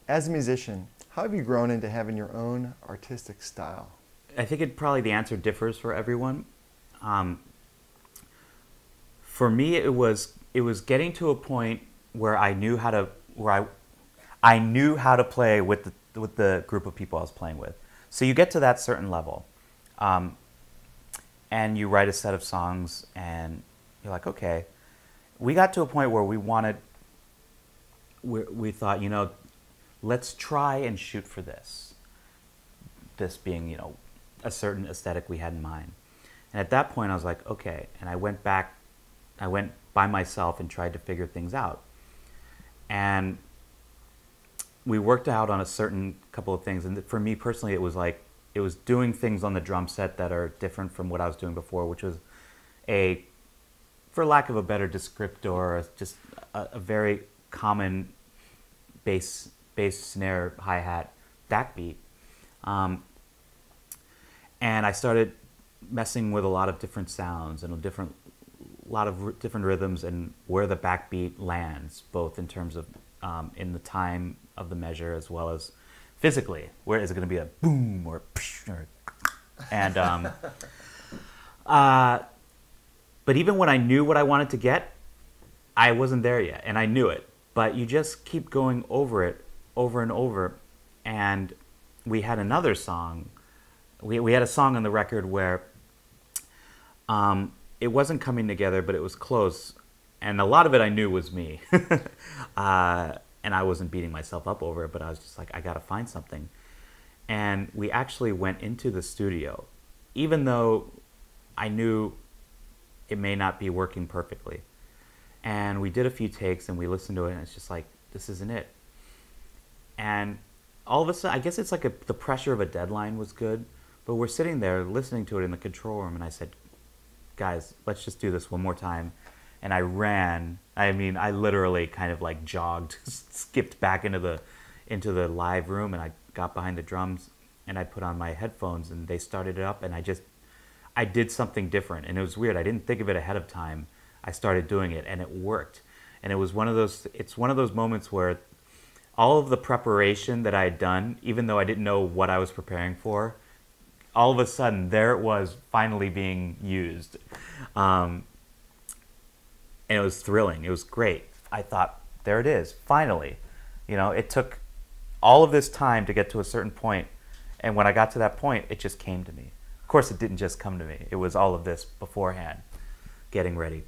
As a musician, how have you grown into having your own artistic style? I think the answer differs for everyone. Um, for me, it was getting to a point where I knew how to play with the group of people I was playing with. So you get to that certain level, and you write a set of songs, and you're like, okay. We got to a point where we thought, let's try and shoot for this. This being, a certain aesthetic we had in mind. And at that point, I was like, okay. And I went by myself and tried to figure things out. And we worked out on a certain couple of things. And for me personally, it was doing things on the drum set that are different from what I was doing before, which was for lack of a better descriptor, just a very common bass snare hi-hat backbeat. And I started messing with a lot of different sounds and a lot of different rhythms and where the backbeat lands, both in terms of in the time of the measure as well as physically. Where is it going to be a boom or psh, and but even when I knew what I wanted to get, I wasn't there yet, and I knew it. But you just keep going over it, over and over. And we had another song. We had a song on the record where it wasn't coming together, but it was close. And a lot of it I knew was me. And I wasn't beating myself up over it, but I was just like, I got to find something. And we actually went into the studio, even though I knew it may not be working perfectly. And we did a few takes and we listened to it, and it's just like, this isn't it. And all of a sudden, I guess it's like the pressure of a deadline was good, but we're sitting there listening to it in the control room, and I said, guys, let's just do this one more time. And I ran. I mean, I literally kind of like jogged, skipped back into the live room, and I got behind the drums, and I put on my headphones, and they started it up, and I did something different, and it was weird. I didn't think of it ahead of time. I started doing it, and it worked. And it's one of those moments where all of the preparation that I had done, even though I didn't know what I was preparing for, all of a sudden, there it was finally being used. And it was thrilling. It was great. I thought, there it is, finally. It took all of this time to get to a certain point, and when I got to that point, it just came to me. Of course, it didn't just come to me. It was all of this beforehand, getting ready.